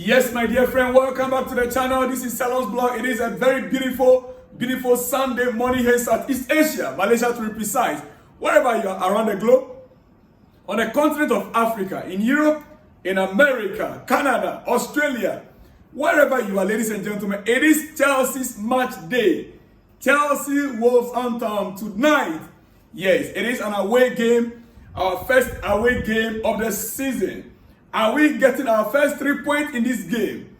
Yes, my dear friend, welcome back to the channel. This is Salon's blog. It is a very beautiful Sunday morning here in Southeast Asia, Malaysia to be precise. Wherever you are around the globe, on the continent of Africa, in Europe, in America, Canada, Australia, wherever you are, ladies and gentlemen, it is Chelsea's match day. Chelsea Wolverhampton tonight. Yes, it is an away game, our first away game of the season. Are we getting our first 3 points in this game?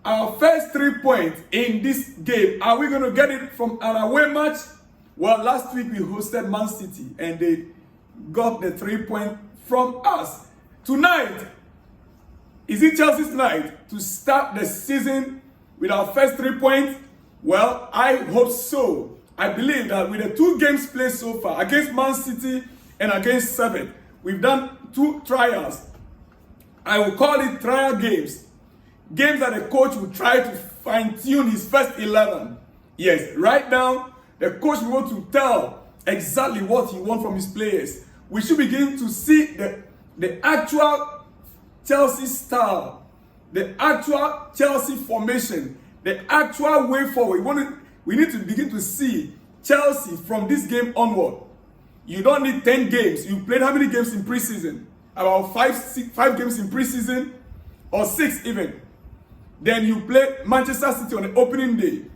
Our first 3 points in this game. Are we going to get it from an away match? Well, last week we hosted Man City and they got the 3 points from us. Tonight, is it Chelsea's night to start the season with our first 3 points? Well, I hope so. I believe that with the 2 games played so far, against Man City and against Seven, we've done 2 trials. I will call it trial games. Games that the coach will try to fine-tune his first 11. Yes, right now, the coach will want to tell exactly what he wants from his players. We should begin to see the actual Chelsea style, the actual Chelsea formation, the actual way forward. We need to begin to see Chelsea from this game onward. You don't need 10 games. You played how many games in preseason? About 5 games in preseason, or 6 even. Then you played Manchester City on the opening day.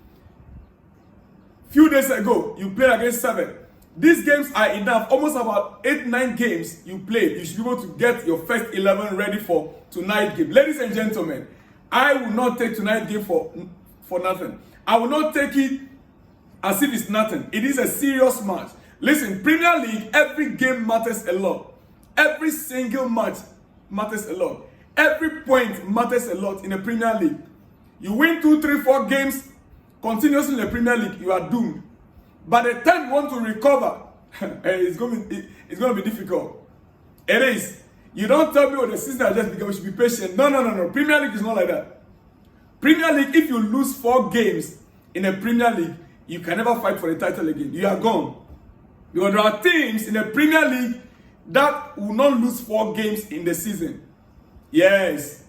Few days ago, you played against Seven. These games are enough. Almost about 8-9 games you played. You should be able to get your first 11 ready for tonight's game. Ladies and gentlemen, I will not take tonight's game for nothing. I will not take it as if it's nothing. It is a serious match. Listen, Premier League, every game matters a lot. Every single match matters a lot. Every point matters a lot in the Premier League. You win 2, 3, 4 games continuously in the Premier League, you are doomed. By the time you want to recover, it's going to be difficult. It is. You don't tell me, the season has just begun, we should be patient. No. Premier League is not like that. Premier League, if you lose 4 games in the Premier League, you can never fight for the title again. You are gone. Because there are teams in the Premier League that will not lose 4 games in the season. Yes.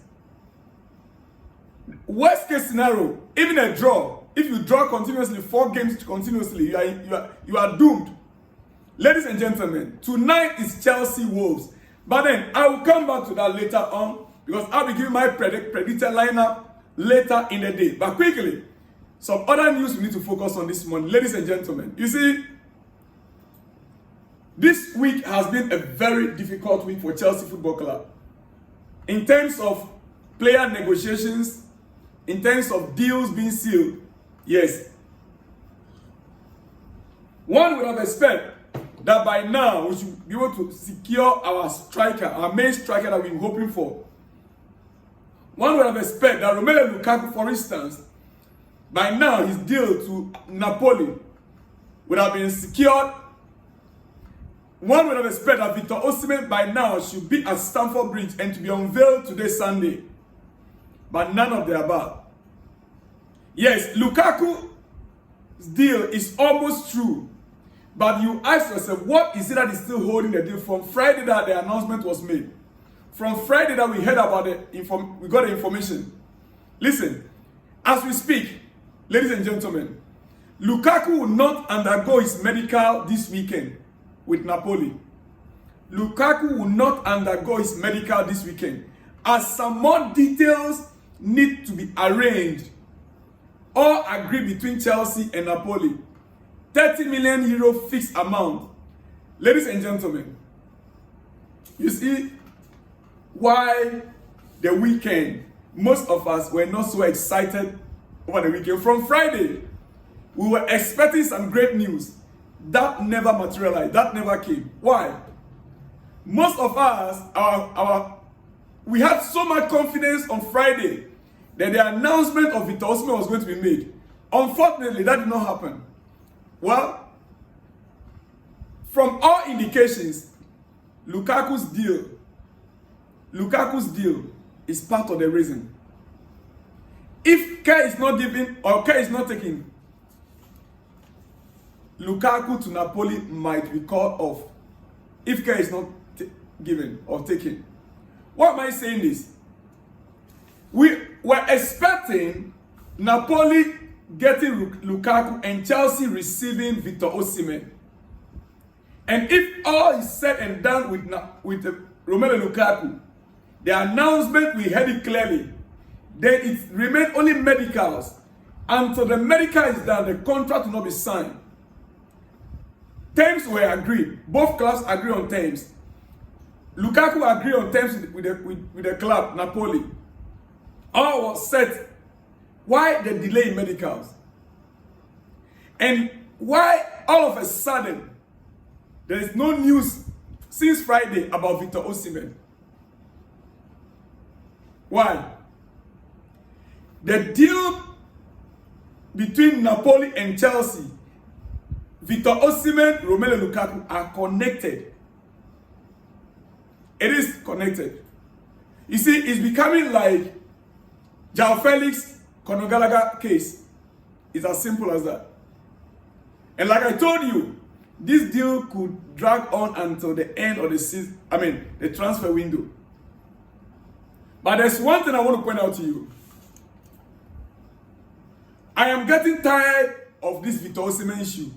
Worst case scenario, even a draw. If you draw continuously, 4 games continuously, you are doomed. Ladies and gentlemen, tonight is Chelsea Wolves. But then I will come back to that later on because I'll be giving my predicted lineup later in the day. But quickly, some other news we need to focus on this morning. Ladies and gentlemen, you see, this week has been a very difficult week for Chelsea Football Club. In terms of player negotiations, in terms of deals being sealed, yes. One would have expected that by now we should be able to secure our striker, our main striker that we've been hoping for. One would have expected that Romelu Lukaku, for instance, by now his deal to Napoli would have been secured. One would have expected that Victor Osimhen by now should be at Stamford Bridge and to be unveiled today Sunday. But none of the above. Yes, Lukaku's deal is almost true. But you ask yourself, what is it that is still holding the deal from Friday that the announcement was made? From Friday that we heard about we got the information. Listen, as we speak, ladies and gentlemen, Lukaku will not undergo his medical this weekend with Napoli. Lukaku will not undergo his medical this weekend, as some more details need to be arranged or agreed between Chelsea and Napoli. 30 million euro fixed amount. Ladies and gentlemen, you see why the weekend, most of us were not so excited over the weekend. From Friday, we were expecting some great news. That never materialized. That never came. Why? Most of us, we had so much confidence on Friday that the announcement of Victor Osimhen was going to be made. Unfortunately, that did not happen. Well, from all indications, Lukaku's deal is part of the reason. If care is not given or care is not taken, Lukaku to Napoli might be called off if care is not given or taken. Why am I saying this? We were expecting Napoli getting Lukaku and Chelsea receiving Victor Osimhen. And if all is said and done with Romelu Lukaku, the announcement, we heard it clearly, then it remains only medicals. Until the medical is done, the contract will not be signed. Terms were agreed. Both clubs agree on terms. Lukaku agreed on terms with the club, Napoli. All was set. Why the delay in medicals? And why all of a sudden there is no news since Friday about Victor Osimhen? Why? The deal between Napoli and Chelsea, Victor Osimhen, Romelu Lukaku are connected. It is connected. You see, it's becoming like João Felix, Conor Gallagher case. It's as simple as that. And like I told you, this deal could drag on until the end of the season, the transfer window. But there's one thing I want to point out to you. I am getting tired of this Victor Osimhen issue.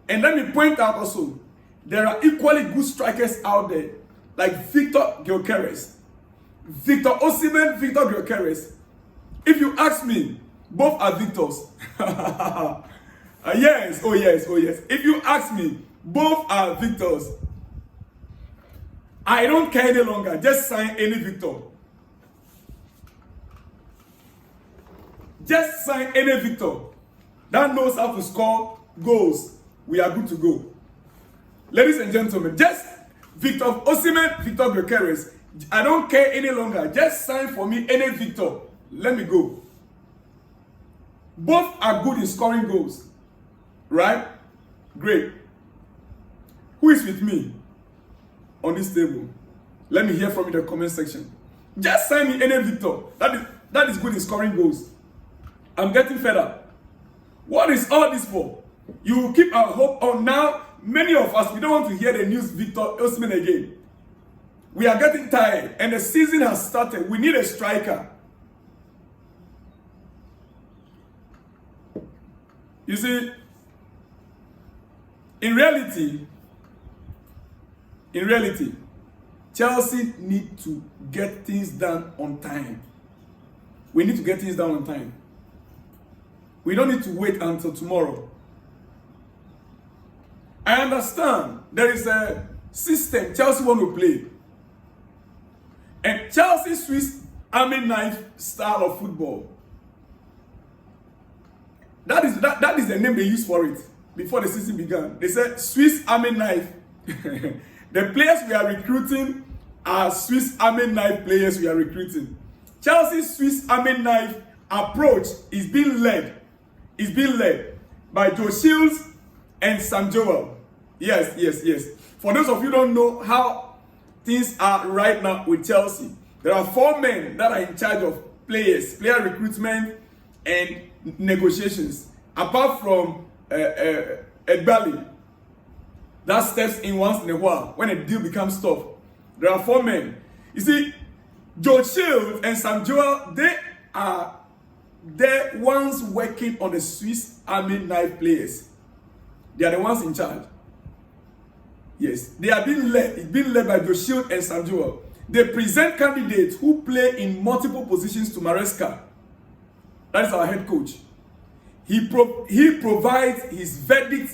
And let me point out also, there are equally good strikers out there, like Victor Gyökeres. Victor Osimhen, Victor Gyökeres. If you ask me, both are Victors. Yes, oh yes, oh yes. If you ask me, both are Victors. I don't care any longer. Just sign any Victor. Just sign any Victor that knows how to score goals. We are good to go. Ladies and gentlemen, just Victor Osimhen, Victor Gyökeres. I don't care any longer. Just sign for me any Victor. Let me go. Both are good in scoring goals. Right? Great. Who is with me on this table? Let me hear from you in the comment section. Just sign me any Victor that is good in scoring goals. I'm getting fed up. What is all this for? You will keep our hope on now. Many of us, we don't want to hear the news Victor Osimhen again. We are getting tired and the season has started. We need a striker. You see, in reality, Chelsea need to get things done on time. We need to get things done on time. We don't need to wait until tomorrow. I understand there is a system Chelsea want to play. And Chelsea Swiss Army knife style of football. That is the name they used for it before the season began. They said Swiss Army knife. The players we are recruiting are Swiss Army knife players we are recruiting. Chelsea's Swiss Army knife approach is being led by Joe Shields and Sam Joel. Yes. For those of you who don't know how things are right now with Chelsea, there are 4 men that are in charge of player recruitment and negotiations. Apart from Egbali, that steps in once in a while when a deal becomes tough. There are 4 men. You see, Joe Shields and Sam Joel, they are the ones working on the Swiss Army knife players. They are the ones in charge. Yes, they are being led. It's being led by Joe Shields and Sam Joel. They present candidates who play in multiple positions to Maresca. That is our head coach. He provides his verdict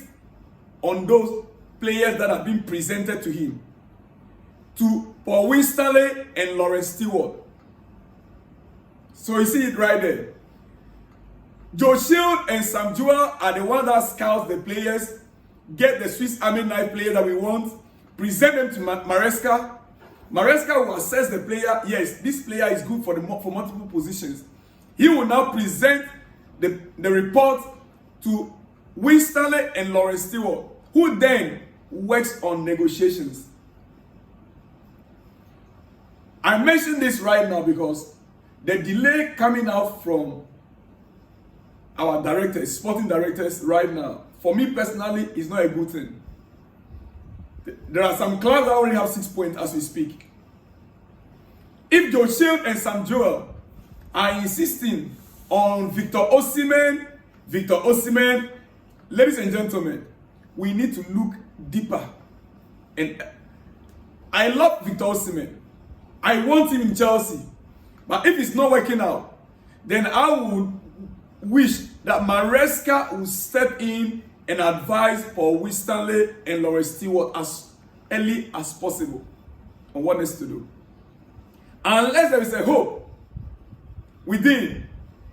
on those players that have been presented to him. To Paul Winstanley and Lawrence Stewart. So you see it right there. Joe Shields and Sam Joel are the ones that scouts the players, get the Swiss Army knife player that we want, present them to Maresca. Maresca will assess the player. Yes, this player is good for multiple positions. He will now present the report to Winstanley and Lawrence Stewart, who then works on negotiations. I mention this right now because the delay coming out from our directors, sporting directors right now, for me personally, is not a good thing. There are some clubs that already have 6 points as we speak. If Joe Shield and Sam Joel are insisting on Victor Osimhen, ladies and gentlemen, we need to look deeper. And I love Victor Osimhen. I want him in Chelsea. But if it's not working out, then I would wish that Maresca would step in and advise Paul Winstanley and Lawrence Stewart as early as possible on what needs to do. Unless there is a hope within,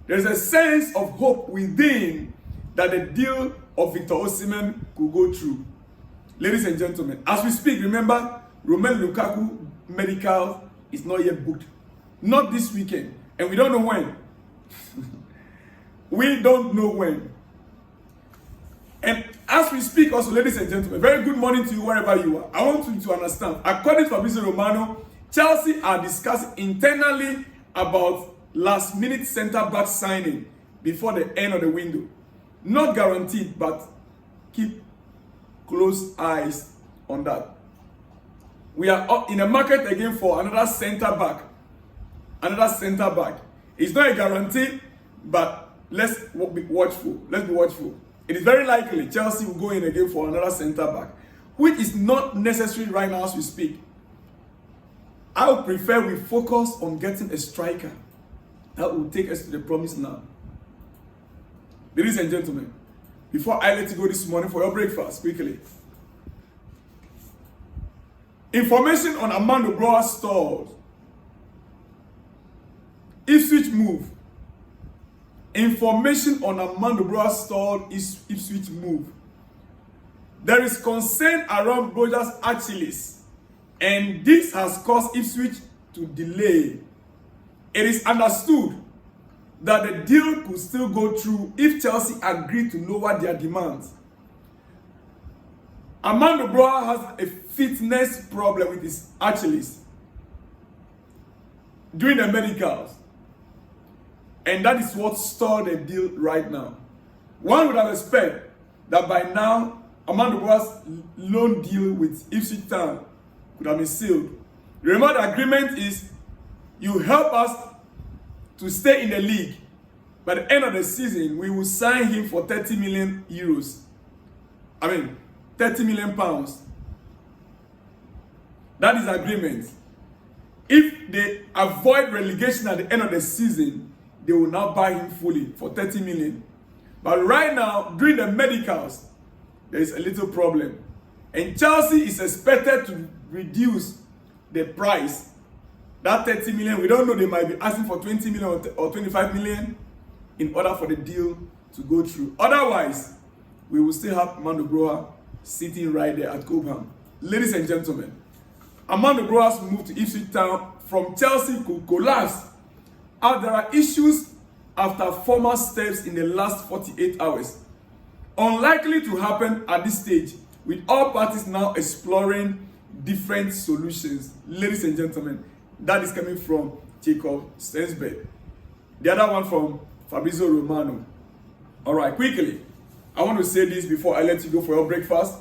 there is a sense of hope within that the deal of Victor Osimhen could go through. Ladies and gentlemen, as we speak, remember, Romelu Lukaku medical is not yet booked. Not this weekend. And we don't know when. We don't know when. And as we speak also, ladies and gentlemen, very good morning to you wherever you are. I want you to understand, according to Fabrizio Romano, Chelsea are discussing internally about last-minute centre-back signing before the end of the window. Not guaranteed, but keep close eyes on that. We are up in the market again for another centre-back. It's not a guarantee, but let's be watchful. It is very likely Chelsea will go in again for another centre-back, which is not necessary right now as we speak. I would prefer we focus on getting a striker that will take us to the promised land. Ladies and gentlemen, before I let you go this morning for your breakfast, quickly. Information on Armando Broja stalled. Ipswich move. Information on Armando Broja stalled Ipswich move. There is concern around Broja's Achilles, and this has caused Ipswich to delay. It is understood that the deal could still go through if Chelsea agree to lower their demands. Armando Broja has a fitness problem with his Achilles during the medicals, and that is what stalled the deal right now. One would have expected that by now Armando Broja's loan deal with Ipswich Town could have been sealed. Remember, the agreement is you help us to stay in the league. By the end of the season, we will sign him for 30 million euros. 30 million pounds. That is agreement. If they avoid relegation at the end of the season, they will now buy him fully for 30 million. But right now, during the medicals, there is a little problem. And Chelsea is expected to reduce the price. That 30 million, we don't know, they might be asking for 20 million or 25 million in order for the deal to go through. Otherwise, we will still have Armando Broja sitting right there at Cobham. Ladies and gentlemen, Armando Broja's move to Ipswich Town from Chelsea could collapse as there are issues after formal steps in the last 48 hours. Unlikely to happen at this stage, with all parties now exploring different solutions. Ladies and gentlemen, that is coming from Jacob Stensberg. The other one from Fabrizio Romano. All right, quickly, I want to say this before I let you go for your breakfast.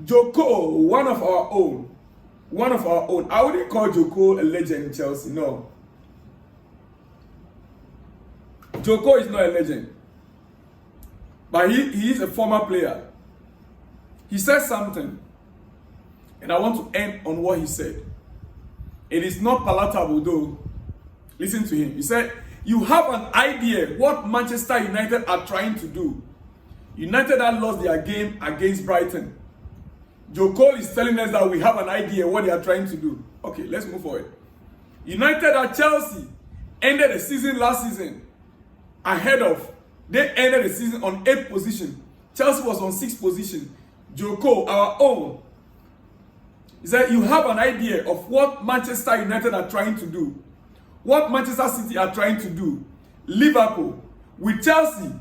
Joko, one of our own. I wouldn't call Joko a legend in Chelsea, no. Joko is not a legend. But he is a former player. He said something, and I want to end on what he said. It is not palatable though. Listen to him. He said, you have an idea what Manchester United are trying to do. United have lost their game against Brighton. Joe Cole is telling us that we have an idea what they are trying to do. Okay, let's move forward. United at Chelsea ended the season last season ahead of. They ended the season on 8th position. Chelsea was on 6th position. Joe Cole, our own, he said, you have an idea of what Manchester United are trying to do. What Manchester City are trying to do. Liverpool, with Chelsea,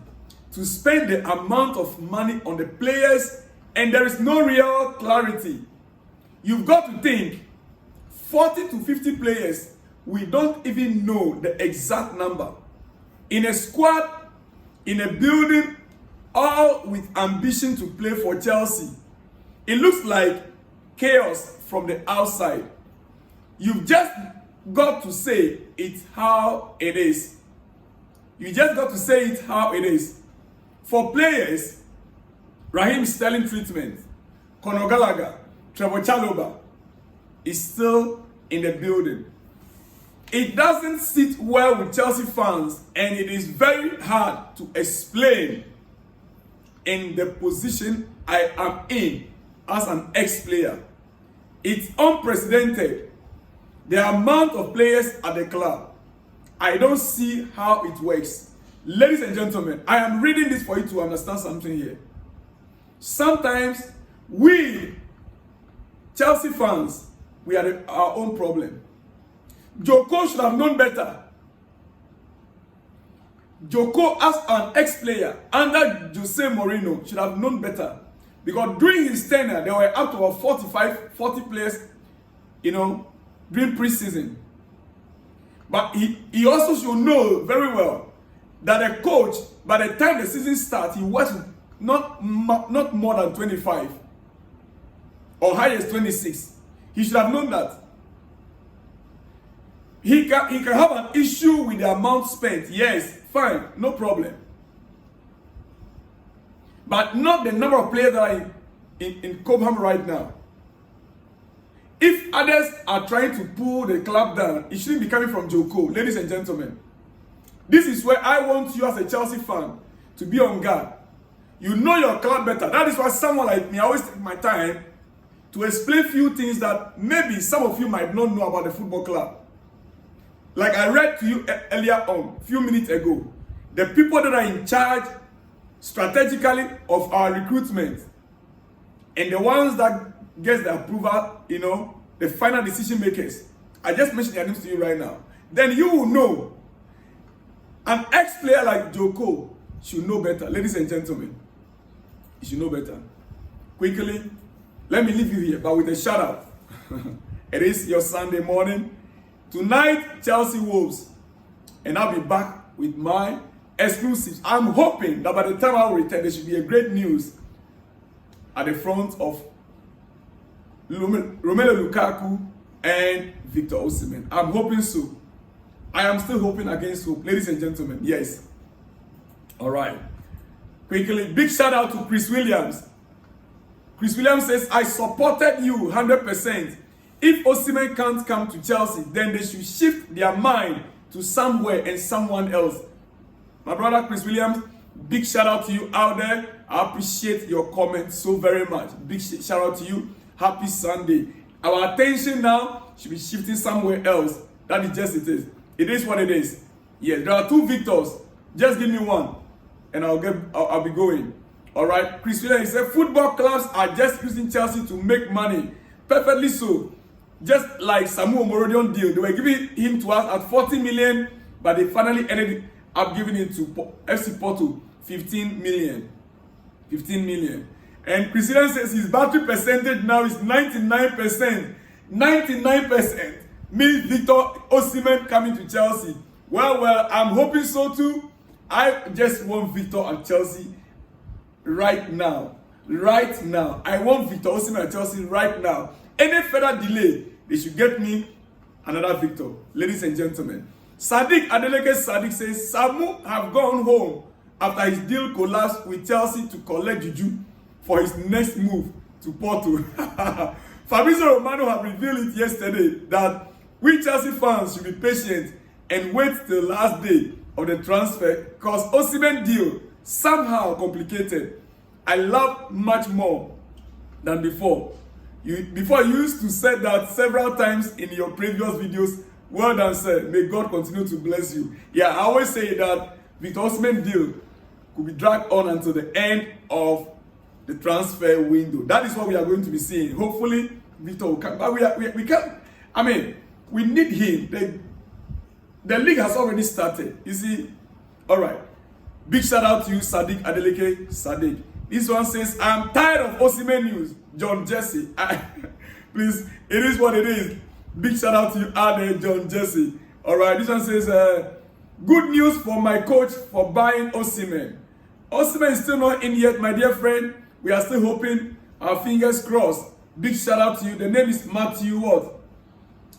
to spend the amount of money on the players, and there is no real clarity. You've got to think, 40 to 50 players, we don't even know the exact number. In a squad, in a building, all with ambition to play for Chelsea. It looks like chaos from the outside. You've just got to say it how it is. You just got to say it how it is. For players, Raheem Sterling treatment, Conor Gallagher, Trevor Chalobah is still in the building. It doesn't sit well with Chelsea fans, and it is very hard to explain in the position I am in as an ex-player. It's unprecedented. The amount of players at the club. I don't see how it works. Ladies and gentlemen, I am reading this for you to understand something here. Sometimes we, Chelsea fans, we are our own problem. Joko should have known better. Joko, as an ex-player under Jose Mourinho, should have known better. Because during his tenure, there were up to 40 players, during pre-season. But he also should know very well that a coach, by the time the season starts, he was not more than 25 or highest 26. He should have known that. He can have an issue with the amount spent. Yes, fine, no problem. But not the number of players that are in Cobham right now. If others are trying to pull the club down, it shouldn't be coming from Joko. Ladies and gentlemen, this is where I want you as a Chelsea fan to be on guard. You know your club better. That is why someone like me, I always take my time to explain few things that maybe some of you might not know about the football club. Like I read to you earlier on, a few minutes ago, the people that are in charge strategically of our recruitment and the ones that get the approval, the final decision makers. I just mentioned their names to you right now. Then you will know. An ex-player like Joko should know better. Ladies and gentlemen, you should know better. Quickly, let me leave you here, but with a shout out. It is your Sunday morning. Tonight, Chelsea Wolves. And I'll be back with my exclusives. I'm hoping that by the time I'll return, there should be a great news at the front of Romelu Lukaku and Victor Osimhen. I'm hoping so. I am still hoping against hope. Ladies and gentlemen, yes. All right. Quickly, big shout out to Chris Williams. Chris Williams says, I supported you 100%. If Osimhen can't come to Chelsea, then they should shift their mind to somewhere and someone else. My brother Chris Williams, big shout out to you out there. I appreciate your comments so very much. Big shout out to you. Happy Sunday. Our attention now should be shifting somewhere else. That is just it is. It is what it is. Yes, there are two victors. Just give me one, and I'll be going. All right. Chris Williams said football clubs are just using Chelsea to make money. Perfectly so. Just like Samu Omorodion deal, they were giving him to us at 40 million, but they finally ended up giving it to FC Porto 15 million. 15 million. And Chris Williams says his battery percentage now is 99%. 99% means Victor Osimhen coming to Chelsea. Well, I'm hoping so too. I just want Victor and Chelsea right now. Right now. I want Victor Osimhen and Chelsea right now. Any further delay, they should get me another Victor. Ladies and gentlemen. Sadiq Adeleke Sadiq says Samu have gone home after his deal collapsed with Chelsea to collect Juju for his next move to Porto. Fabrizio Romano have revealed it yesterday that we Chelsea fans should be patient and wait till the last day of the transfer because Osimhen deal somehow complicated. I love much more than before. Before you used to say that several times in your previous videos. Well done, sir. May God continue to bless you. Yeah, I always say that Victor Osimhen deal could be dragged on until the end of the transfer window. That is what we are going to be seeing. Hopefully, Victor will come. But we can't. I mean, we need him. The league has already started. You see? All right. Big shout out to you, Sadiq Adeleke Sadiq. This one says, I'm tired of Osimhen news. John Jesse. Please, it is what it is. Big shout out to you out there, John Jesse. All right. This one says, good news for my coach for buying Osimhen. Osimhen is still not in yet, my dear friend. We are still hoping. Our fingers crossed. Big shout out to you. The name is Matthew what?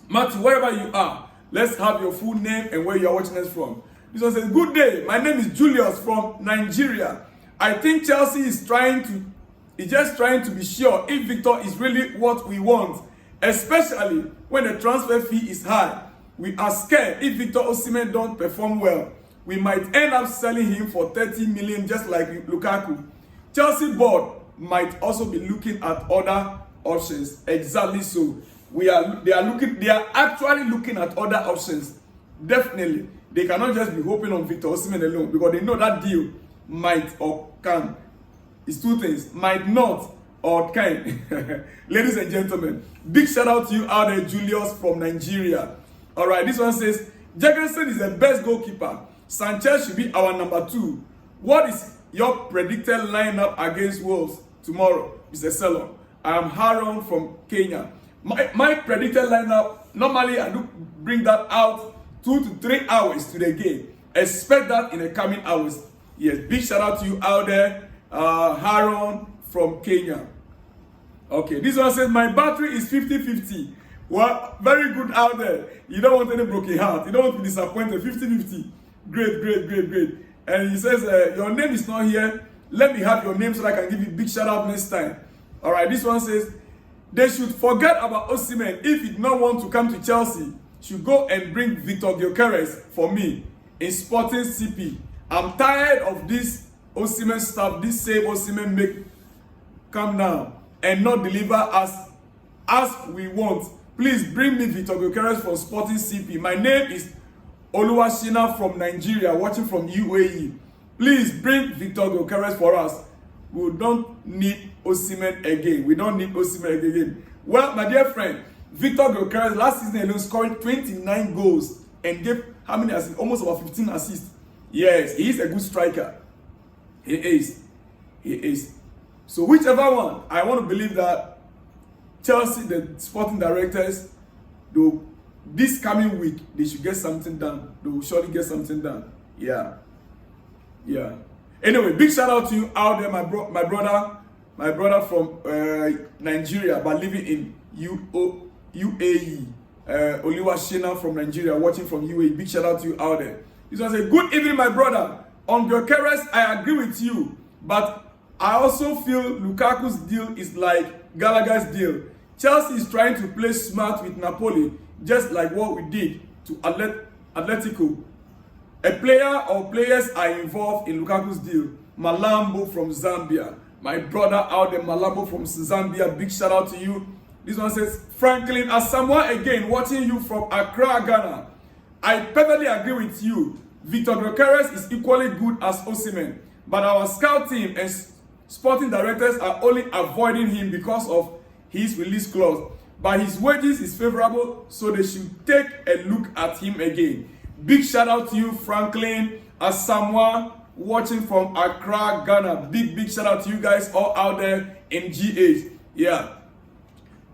Matthew, wherever you are, Let's have your full name and where you are watching us from. This one says, good day. My name is Julius from Nigeria. I think Chelsea is just trying to be sure if Victor is really what we want, especially when the transfer fee is high. We are scared if Victor Osimhen don't perform well, we might end up selling him for 30 million just like Lukaku. Chelsea board might also be looking at other options. Exactly so. They are actually looking at other options. Definitely. They cannot just be hoping on Victor Osimhen alone, because they know that deal might or can. It's two things. Might not or can. Ladies and gentlemen, big shout out to you out there, Julius from Nigeria. Alright, this one says, Jurgensen is the best goalkeeper. Sanchez should be our number 2. What is your predicted lineup against Wolves tomorrow, Mr. Selon? I am Haron from Kenya. My predicted lineup, normally I do bring that out 2 to 3 hours to the game. Expect that in the coming hours. Yes, big shout out to you out there, Haron from Kenya. Okay, this one says, my battery is 50-50. Well, very good out there. You don't want any broken heart. You don't want to be disappointed. 50-50. Great. And he says, your name is not here. Let me have your name so that I can give you a big shout out next time. All right, this one says, they should forget about Osimhen. If he did not want to come to Chelsea, should go and bring Victor Gyökeres for me in Sporting CP. I'm tired of this Osimhen stuff. This same Osimhen make come down and not deliver as we want. Please bring me Victor Gyökeres from Sporting CP. My name is Oluwashina from Nigeria, watching from UAE. Please bring Victor Gyökeres for us. We don't need Osimhen again. We don't need Osimhen again. Well, my dear friend, Victor Gyökeres last season alone scored 29 goals and gave how many assists? Almost about 15 assists. Yes, he is a good striker. He is. So whichever one, I want to believe that Chelsea, the sporting directors, though this coming week, they should get something done. They will surely get something done. Yeah. Anyway, big shout out to you out there, my brother from Nigeria, but living in UAE. Oluwashina from Nigeria, watching from UAE. Big shout out to you out there. This one says, good evening, my brother. On Gyökeres, I agree with you, but I also feel Lukaku's deal is like Gallagher's deal. Chelsea is trying to play smart with Napoli, just like what we did to Atletico. A player or players are involved in Lukaku's deal. Malambo from Zambia. My brother out there, Malambo from Zambia. Big shout out to you. This one says, Franklin Asamoah again, watching you from Accra, Ghana. I perfectly agree with you. Victor Gyökeres is equally good as Osimhen, but our scout team and sporting directors are only avoiding him because of his release clause. But his wages is favorable, so they should take a look at him again. Big shout out to you, Franklin Asamoah, watching from Accra, Ghana. Big shout out to you guys all out there in GH. Yeah.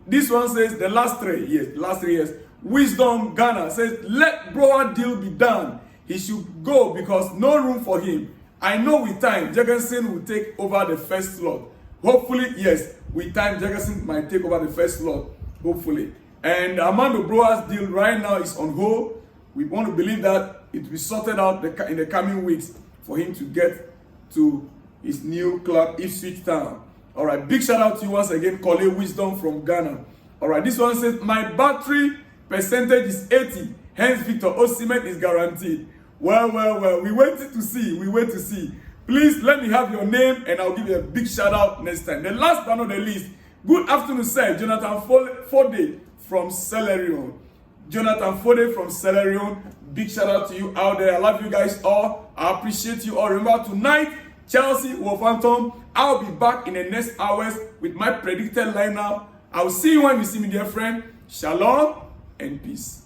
This one says the last 3 years. Wisdom Ghana says, let Broja deal be done. He should go because no room for him. I know with time, Jurgensen will take over the first slot. Hopefully, yes, with time, Jurgensen might take over the first slot. Hopefully. And Armando Broja's deal right now is on hold. We want to believe that it will be sorted out in the coming weeks for him to get to his new club, Ipswich Town. All right, big shout out to you once again, Kole Wisdom from Ghana. All right, this one says, my battery percentage is 80, hence Victor Osimhen is guaranteed. Well, we wait to see. Please let me have your name and I'll give you a big shout out next time. The last but not the least, good afternoon, sir. Jonathan Fode from Celerion. Big shout out to you out there. I love you guys all. I appreciate you all. Remember, tonight, Chelsea, Wolverhampton. I'll be back in the next hours with my predicted lineup. I'll see you when you see me, dear friend. Shalom and peace.